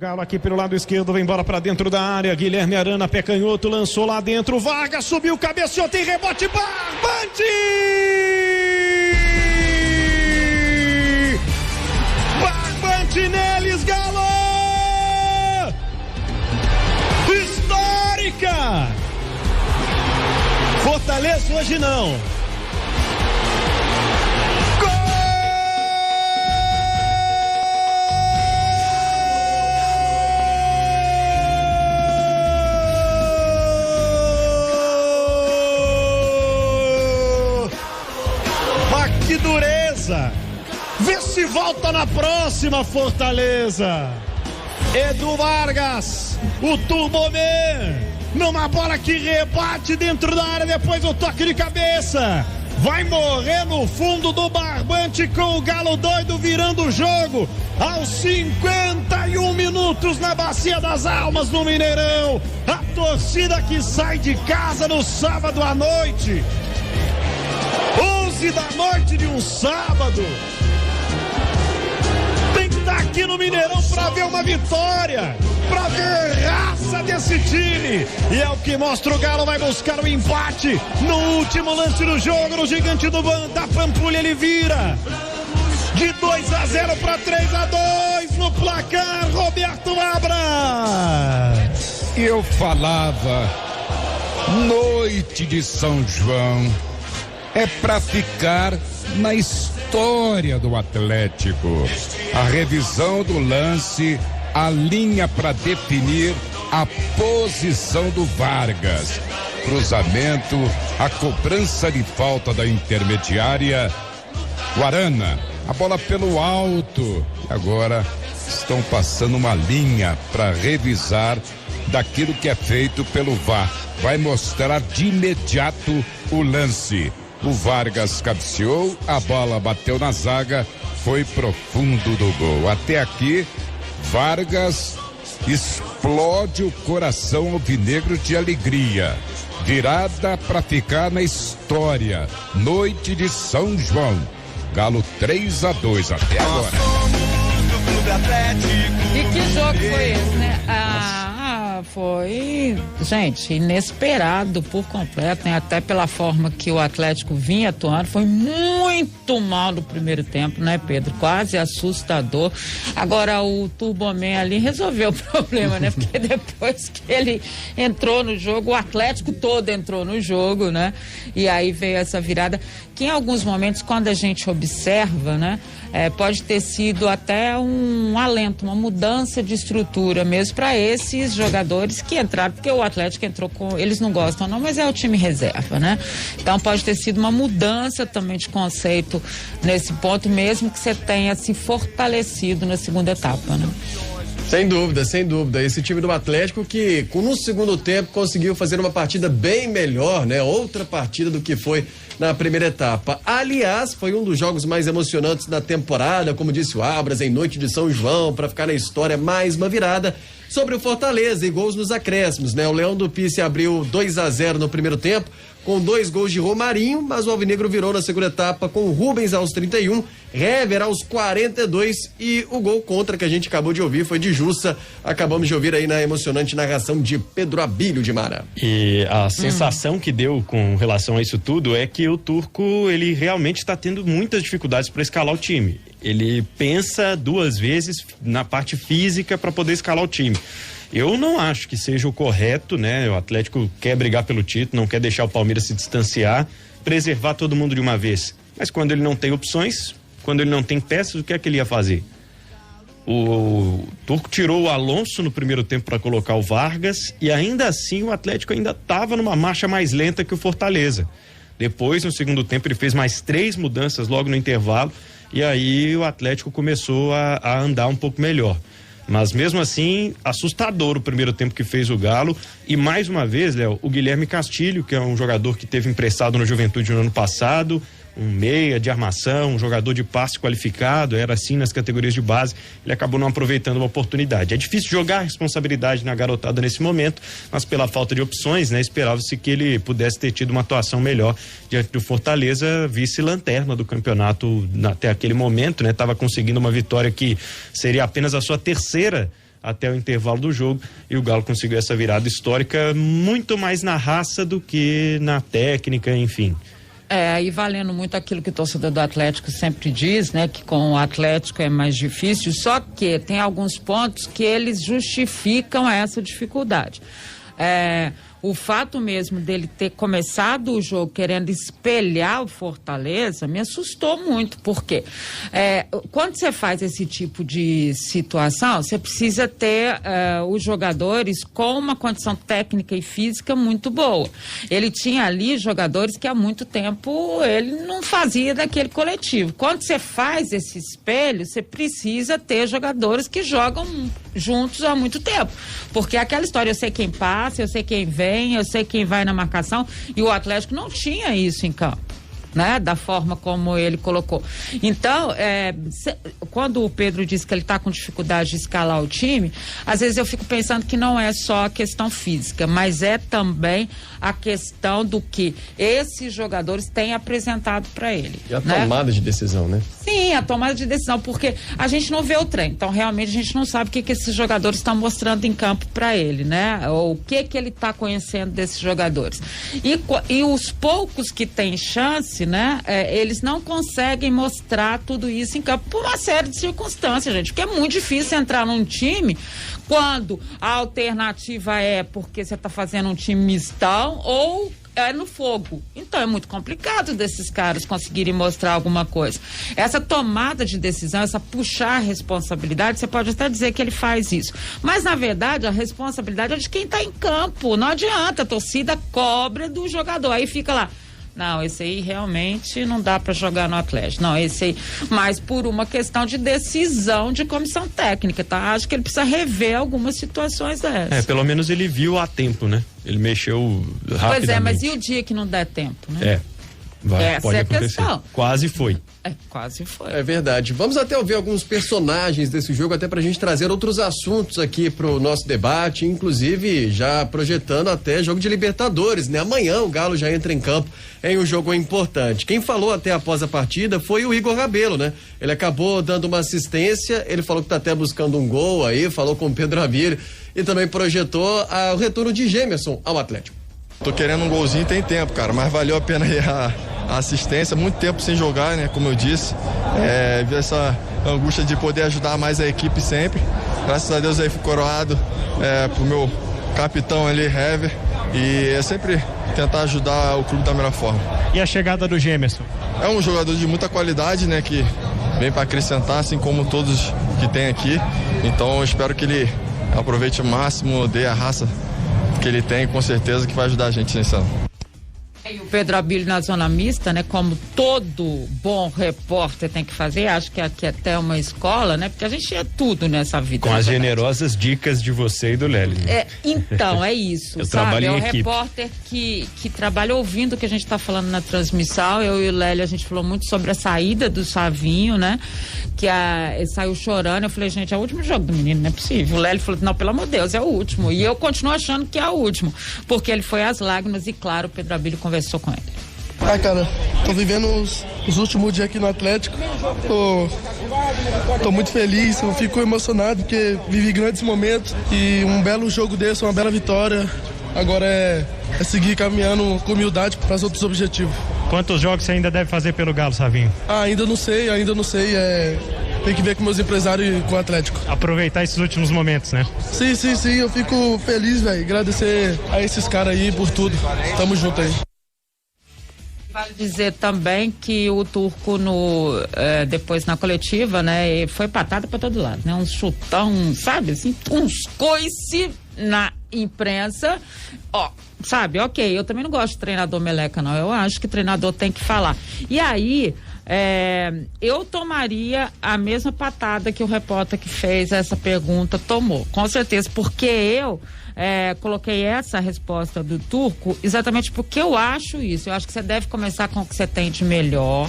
Galo aqui pelo lado esquerdo, vem bola pra dentro da área, Guilherme Arana, pé canhoto, lançou lá dentro, Vargas subiu, cabeceou, tem rebote, Barbante! Barbante neles, Galo! Histórica! Fortaleza hoje não. Que dureza! Vê se volta na próxima, Fortaleza! Edu Vargas, o Turboman, numa bola que rebate dentro da área, depois o toque de cabeça. Vai morrer no fundo do Barbante com o Galo doido virando o jogo aos 51 minutos na Bacia das Almas, no Mineirão. A torcida que sai de casa no sábado à noite. 11 da noite de um sábado, tem que estar aqui no Mineirão para ver uma vitória, para ver raça desse time, e é o que mostra. O Galo vai buscar o empate no último lance do jogo, no gigante da Pampulha. Ele vira de 2-0 para 3-2 no placar. Roberto Abra. Eu falava, noite de São João é para ficar na história do Atlético. A revisão do lance, a linha para definir a posição do Vargas. Cruzamento, a cobrança de falta da intermediária. Guarana, a bola pelo alto. Agora estão passando uma linha para revisar daquilo que é feito pelo VAR. Vai mostrar de imediato o lance. O Vargas cabeceou, a bola bateu na zaga, foi pro fundo do gol. Até aqui, Vargas explode o coração alvinegro de alegria. Virada para ficar na história. Noite de São João. Galo 3-2 até agora. E que jogo foi esse, né? Foi, gente, inesperado por completo, né? Até pela forma que o Atlético vinha atuando, foi muito mal no primeiro tempo, né, Pedro? Quase assustador. Agora o Turboman ali resolveu o problema, né? Porque depois que ele entrou no jogo, o Atlético todo entrou no jogo, né? E aí veio essa virada, que em alguns momentos, quando a gente observa, né? Pode ter sido até um alento, uma mudança de estrutura mesmo para esses jogadores que entraram, porque o Atlético entrou com, eles não gostam não, mas é o time reserva, né? Então pode ter sido uma mudança também de conceito nesse ponto, mesmo que você tenha se fortalecido na segunda etapa, né? Sem dúvida, sem dúvida. Esse time do Atlético que no segundo tempo conseguiu fazer uma partida bem melhor, né? Outra partida do que foi na primeira etapa. Aliás, foi um dos jogos mais emocionantes da temporada, como disse o Abras, em noite de São João, para ficar na história, mais uma virada sobre o Fortaleza e gols nos acréscimos, né? O Leão do Pice abriu 2-0 no primeiro tempo, com 2 gols de Romarinho, mas o Alvinegro virou na segunda etapa com o Rubens aos 31, Hever aos 42 e o gol contra que a gente acabou de ouvir foi de Jussa. Acabamos de ouvir aí na emocionante narração de Pedro Abílio de Mara. E a sensação que deu com relação a isso tudo é que o Turco, ele realmente está tendo muitas dificuldades para escalar o time. Ele pensa 2 vezes na parte física para poder escalar o time. Eu não acho que seja o correto, né? O Atlético quer brigar pelo título, não quer deixar o Palmeiras se distanciar, preservar todo mundo de uma vez. Mas quando ele não tem opções, quando ele não tem peças, o que é que ele ia fazer? O Turco tirou o Alonso no primeiro tempo para colocar o Vargas e ainda assim o Atlético ainda estava numa marcha mais lenta que o Fortaleza. Depois, no segundo tempo, ele fez mais 3 mudanças logo no intervalo e aí o Atlético começou a andar um pouco melhor. Mas mesmo assim, assustador o primeiro tempo que fez o Galo. E mais uma vez, Léo, o Guilherme Castilho, que é um jogador que teve emprestado no Juventude no ano passado, um meia de armação, um jogador de passe qualificado, era assim nas categorias de base, ele acabou não aproveitando uma oportunidade. É difícil jogar a responsabilidade na garotada nesse momento, mas pela falta de opções, né, esperava-se que ele pudesse ter tido uma atuação melhor diante do Fortaleza, vice-lanterna do campeonato até aquele momento, né, estava conseguindo uma vitória que seria apenas a sua terceira até o intervalo do jogo, e o Galo conseguiu essa virada histórica muito mais na raça do que na técnica, enfim. E valendo muito aquilo que o torcedor do Atlético sempre diz, né? Que com o Atlético é mais difícil, só que tem alguns pontos que eles justificam essa dificuldade. O fato mesmo dele ter começado o jogo querendo espelhar o Fortaleza me assustou muito, porque quando você faz esse tipo de situação, você precisa ter os jogadores com uma condição técnica e física muito boa. Ele tinha ali jogadores que há muito tempo ele não fazia daquele coletivo. Quando você faz esse espelho, você precisa ter jogadores que jogam juntos há muito tempo, porque aquela história, eu sei quem passa, eu sei quem vem, eu sei quem vai na marcação, e o Atlético não tinha isso em campo, né? Da forma como ele colocou. Então, quando o Pedro disse que ele está com dificuldade de escalar o time, às vezes eu fico pensando que não é só a questão física, mas é também a questão do que esses jogadores têm apresentado para ele. E a tomada de decisão, né? Sim, a tomada de decisão, porque a gente não vê o treino, então realmente a gente não sabe o que esses jogadores estão mostrando em campo para ele, né? Ou o que ele está conhecendo desses jogadores. E os poucos que têm chance, né? Eles não conseguem mostrar tudo isso em campo por uma série de circunstâncias, gente, porque é muito difícil entrar num time quando a alternativa é porque você está fazendo um time mistão ou no fogo. Então é muito complicado desses caras conseguirem mostrar alguma coisa. Essa tomada de decisão, essa puxar a responsabilidade, você pode até dizer que ele faz isso, mas na verdade a responsabilidade é de quem está em campo. Não adianta, a torcida cobra do jogador, aí fica lá, não, esse aí realmente não dá para jogar no Atlético. Não, esse aí, mas por uma questão de decisão de comissão técnica, tá? Acho que ele precisa rever algumas situações dessas. Pelo menos ele viu a tempo, né? Ele mexeu rapidamente. Pois é, mas e o dia que não der tempo, né? Pode é a acontecer. questão. Quase foi. Quase foi. É verdade. Vamos até ouvir alguns personagens desse jogo, até pra gente trazer outros assuntos aqui pro nosso debate, inclusive já projetando até jogo de Libertadores, né? Amanhã o Galo já entra em campo em um jogo importante. Quem falou até após a partida foi o Igor Rabelo, né? Ele acabou dando uma assistência, ele falou que tá até buscando um gol aí, falou com o Pedro Abílio e também projetou o retorno de Gemerson ao Atlético. Tô querendo um golzinho tem tempo, cara, mas valeu a pena aí a assistência, muito tempo sem jogar, né, como eu disse, ver essa angústia de poder ajudar mais a equipe sempre, graças a Deus aí fui coroado pro meu capitão ali, Hever, e é sempre tentar ajudar o clube da melhor forma. E a chegada do Gemerson? É um jogador de muita qualidade, né, que vem para acrescentar, assim como todos que tem aqui, então eu espero que ele aproveite o máximo, dê a raça que ele tem, com certeza que vai ajudar a gente nesse ano. E o Pedro Abílio na zona mista, né? Como todo bom repórter tem que fazer, acho que aqui é até uma escola, né? Porque a gente é tudo nessa vida. Com as generosas dicas de você e do Lélio. Então, é isso, eu sabe? É o equipe. repórter que trabalha ouvindo o que a gente está falando na transmissão. Eu e o Lélio, a gente falou muito sobre a saída do Savinho, né? Que ele saiu chorando. Eu falei, gente, é o último jogo do menino, não é possível. O Lélio falou, não, pelo amor de Deus, é o último. E eu continuo achando que é o último, porque ele foi às lágrimas e, claro, o Pedro Abílio conversou com ele. Cara, tô vivendo os últimos dias aqui no Atlético, tô muito feliz, eu fico emocionado porque vivi grandes momentos e um belo jogo desse, uma bela vitória, agora é seguir caminhando com humildade para os outros objetivos. Quantos jogos você ainda deve fazer pelo Galo, Savinho? Ainda não sei, tem que ver com meus empresários e com o Atlético. Aproveitar esses últimos momentos, né? Sim, eu fico feliz, velho, agradecer a esses caras aí por tudo, tamo junto aí. Vale dizer também que o Turco depois na coletiva, né, foi patada para todo lado, né, um chutão, sabe, assim, uns coice na imprensa, sabe, ok, eu também não gosto de treinador meleca não, eu acho que treinador tem que falar, e aí eu tomaria a mesma patada que o repórter que fez essa pergunta tomou, com certeza, porque eu coloquei essa resposta do Turco exatamente porque eu acho isso. Eu acho que você deve começar com o que você tem de melhor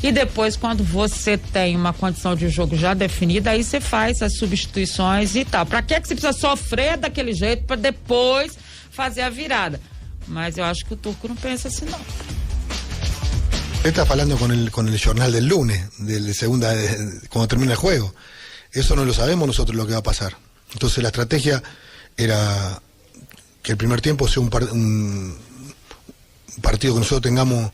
e depois, quando você tem uma condição de jogo já definida, aí você faz as substituições e tal. Pra que você precisa sofrer daquele jeito pra depois fazer a virada? Mas eu acho que o Turco não pensa assim, não. Ele está falando con el jornal del lunes, de segunda, cuando termina el juego. Eso no lo sabemos nosotros lo que va a pasar. Entonces la estrategia era que el primer tiempo sea un partido que nosotros tengamos,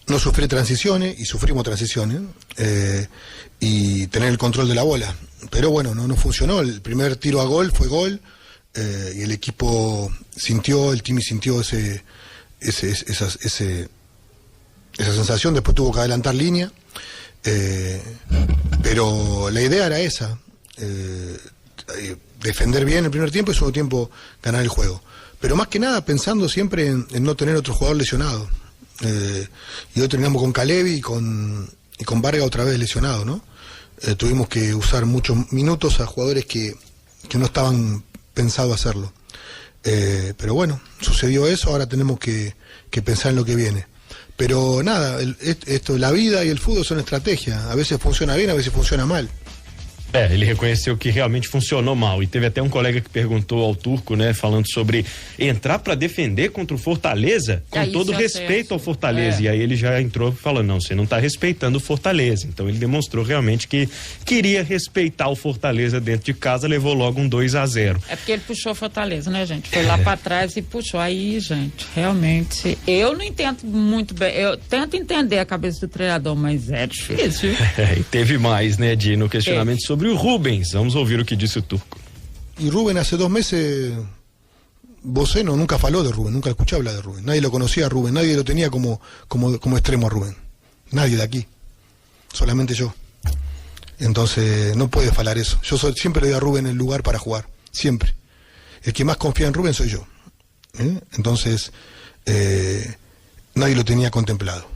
no sufrir transiciones, y sufrimos transiciones, y tener el control de la bola. Pero bueno, no funcionó. El primer tiro a gol fue gol, y el equipo sintió, el Timmy sintió esa sensación. Después tuvo que adelantar línea, pero la idea era esa, defender bien el primer tiempo y segundo tiempo ganar el juego, pero más que nada pensando siempre en no tener otro jugador lesionado, y hoy terminamos con Calevi y con Vargas otra vez lesionado, ¿no? Tuvimos que usar muchos minutos a jugadores que no estaban pensados hacerlo, pero bueno, sucedió eso. Ahora tenemos que pensar en lo que viene. Pero nada, la vida e o futebol são estratégia. A vezes funciona bem, a vezes funciona mal. Ele reconheceu que realmente funcionou mal, e teve até um colega que perguntou ao Turco, né, falando sobre entrar para defender contra o Fortaleza, com todo respeito ao Fortaleza, e aí ele já entrou falando, não, você não está respeitando o Fortaleza. Então ele demonstrou realmente que queria respeitar o Fortaleza dentro de casa, levou logo um 2-0. É porque ele puxou Fortaleza, né, gente? Foi lá para trás e puxou. Aí, gente, realmente, eu não entendo muito bem, eu tento entender a cabeça do treinador, mas é difícil. E teve mais, né, Di, no questionamento sobre o Rubens. Vamos ouvir o que disse o Turco. Y Rubén hace 2 meses, Boceno nunca faló de Rubén, nunca escuché hablar de Rubén. Nadie lo conocía a Rubén, nadie lo tenía como extremo a Rubén. Nadie de aquí, solamente yo. Entonces no puede falar eso. Yo siempre le doy a Rubén el lugar para jugar, siempre. El que más confía en Rubén soy yo. Entonces nadie lo tenía contemplado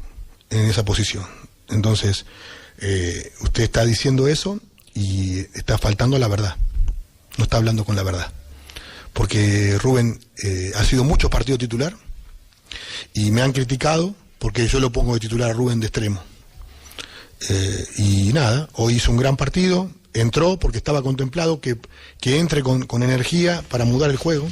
en esa posición. Entonces usted está diciendo eso y está faltando a la verdad, no está hablando con la verdad, porque Rubén ha sido muchos partidos titular y me han criticado porque yo lo pongo de titular a Rubén de extremo, y nada, hoy hizo un gran partido, entró porque estaba contemplado que entre con energia para mudar el juego.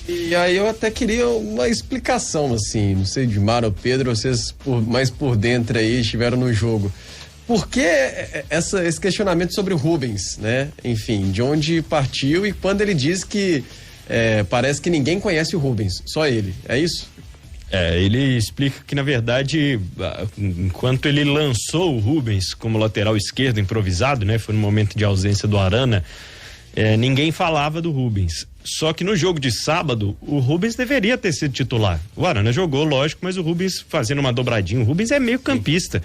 E aí eu até queria uma explicação, assim, não sei, de Mara ou Pedro, vocês mais por dentro aí estiveram no jogo. Por que esse questionamento sobre o Rubens, né? Enfim, de onde partiu e quando ele diz que parece que ninguém conhece o Rubens, só ele, é isso? Ele explica que, na verdade, enquanto ele lançou o Rubens como lateral esquerdo improvisado, né? Foi no momento de ausência do Arana, ninguém falava do Rubens. Só que no jogo de sábado, o Rubens deveria ter sido titular. O Arana jogou, lógico, mas o Rubens fazendo uma dobradinha. O Rubens é meio campista.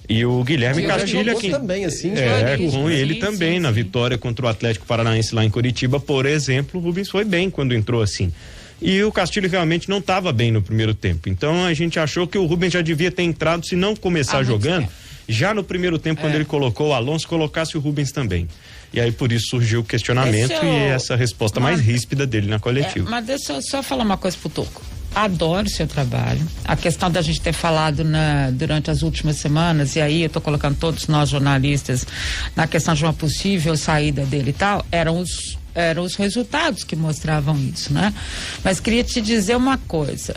E o Guilherme Castilho aqui também, assim, com ele também na vitória contra o Atlético Paranaense lá em Curitiba, por exemplo, o Rubens foi bem quando entrou assim. E o Castilho realmente não estava bem no primeiro tempo. Então a gente achou que o Rubens já devia ter entrado, se não começar jogando, já no primeiro tempo, quando ele colocou o Alonso, colocasse o Rubens também. E aí por isso surgiu o questionamento e essa resposta mais ríspida dele na coletiva. Mas deixa eu só falar uma coisa pro Turco. Adoro o seu trabalho. A questão da gente ter falado durante as últimas semanas, e aí eu tô colocando todos nós jornalistas na questão de uma possível saída dele e tal, eram os resultados que mostravam isso, né? Mas queria te dizer uma coisa,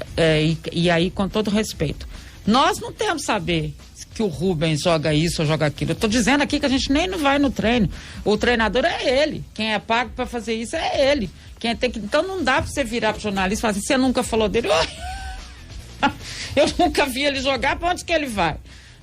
e aí com todo respeito, nós não temos saber que o Rubens joga isso ou joga aquilo. Eu tô dizendo aqui que a gente nem não vai no treino. O treinador é ele. Quem é pago para fazer isso é ele. Então não dá para você virar pro jornalista e falar assim, você nunca falou dele? Eu nunca vi ele jogar, para onde que ele vai?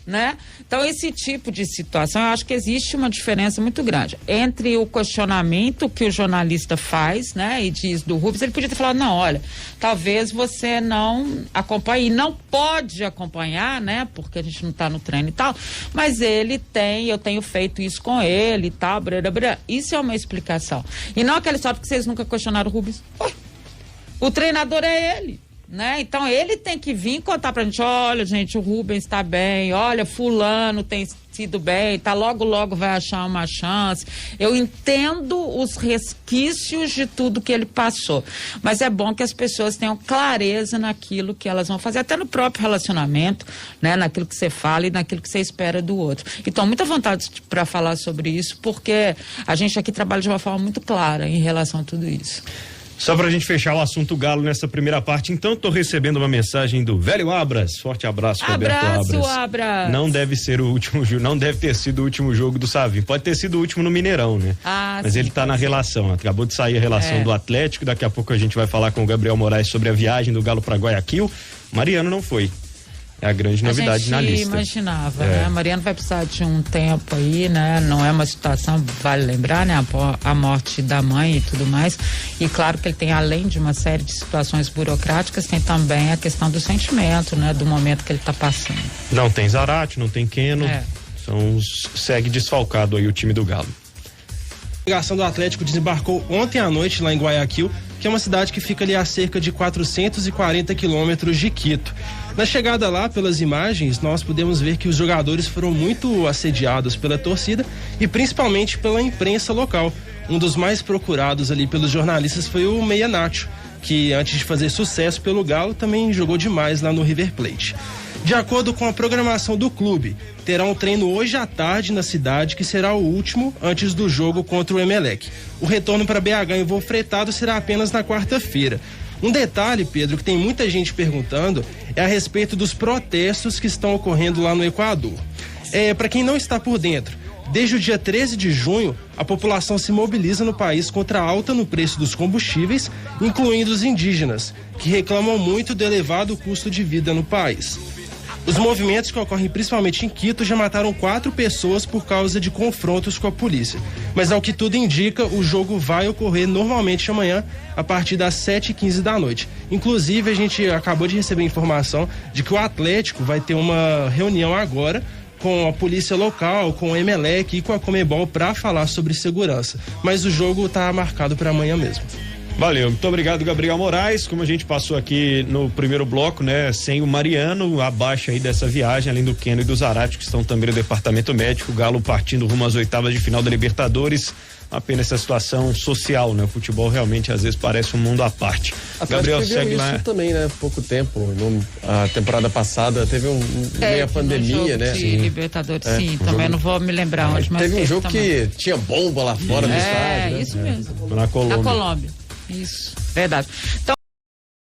Né? Então esse tipo de situação, eu acho que existe uma diferença muito grande entre o questionamento que o jornalista faz, né, e diz do Rubens. Ele podia ter falado, não, olha, talvez você não acompanhe, não pode acompanhar, né, porque a gente não tá no treino e tal, mas eu tenho feito isso com ele e tal, isso é uma explicação, e não aquela história que vocês nunca questionaram o Rubens. O treinador é ele, né? Então ele tem que vir contar pra gente, olha, gente, o Rubens tá bem, olha, fulano tem sido bem, tá, logo vai achar uma chance. Eu entendo os resquícios de tudo que ele passou, mas é bom que as pessoas tenham clareza naquilo que elas vão fazer, até no próprio relacionamento, né? Naquilo que você fala e naquilo que você espera do outro. Então, muita vontade para falar sobre isso, porque a gente aqui trabalha de uma forma muito clara em relação a tudo isso. Só pra gente fechar o assunto Galo nessa primeira parte, então tô recebendo uma mensagem do velho Abras. Forte abraço, Roberto Abras. Não deve ser o último jogo, não deve ter sido o último jogo do Savinho. Pode ter sido o último no Mineirão, né? Mas sim, ele tá na relação. Acabou de sair a relação do Atlético. Daqui a pouco a gente vai falar com o Gabriel Moraes sobre a viagem do Galo para Guayaquil. Mariano não foi. É a grande novidade na lista. A gente imaginava, né? Mariano vai precisar de um tempo aí, né? Não é uma situação, vale lembrar, né? A morte da mãe e tudo mais. E claro que ele tem, além de uma série de situações burocráticas, tem também a questão do sentimento, né? Do momento que ele está passando. Não tem Zarate, não tem Keno. Segue desfalcado aí o time do Galo. A delegação do Atlético desembarcou ontem à noite lá em Guayaquil, que é uma cidade que fica ali a cerca de 440 quilômetros de Quito. Na chegada lá, pelas imagens, nós podemos ver que os jogadores foram muito assediados pela torcida e principalmente pela imprensa local. Um dos mais procurados ali pelos jornalistas foi o Meia Nacho, que antes de fazer sucesso pelo Galo, também jogou demais lá no River Plate. De acordo com a programação do clube, terá um treino hoje à tarde na cidade, que será o último antes do jogo contra o Emelec. O retorno para BH em voo fretado será apenas na quarta-feira. Um detalhe, Pedro, que tem muita gente perguntando, é a respeito dos protestos que estão ocorrendo lá no Equador. Para quem não está por dentro, desde o dia 13 de junho, a população se mobiliza no país contra a alta no preço dos combustíveis, incluindo os indígenas, que reclamam muito do elevado custo de vida no país. Os movimentos que ocorrem principalmente em Quito já mataram 4 pessoas por causa de confrontos com a polícia. Mas ao que tudo indica, o jogo vai ocorrer normalmente amanhã, a partir das 7h15 da noite. Inclusive, a gente acabou de receber informação de que o Atlético vai ter uma reunião agora com a polícia local, com o Emelec e com a Conmebol para falar sobre segurança. Mas o jogo está marcado para amanhã mesmo. Valeu, muito obrigado, Gabriel Moraes. Como a gente passou aqui no primeiro bloco, né, sem o Mariano, abaixo aí dessa viagem, além do Keno e do Zarate, que estão também no departamento médico, o Galo partindo rumo às oitavas de final da Libertadores. Apenas essa situação social, né? O futebol realmente às vezes parece um mundo à parte. Gabriel segue lá. Isso também, né? Pouco tempo. A temporada passada teve meia pandemia, né? Sim. Libertadores, sim. Também não vou me lembrar onde, mas teve um jogo também. Que tinha bomba lá fora do estádio. Isso mesmo. Na Colômbia. Isso, verdade. Então,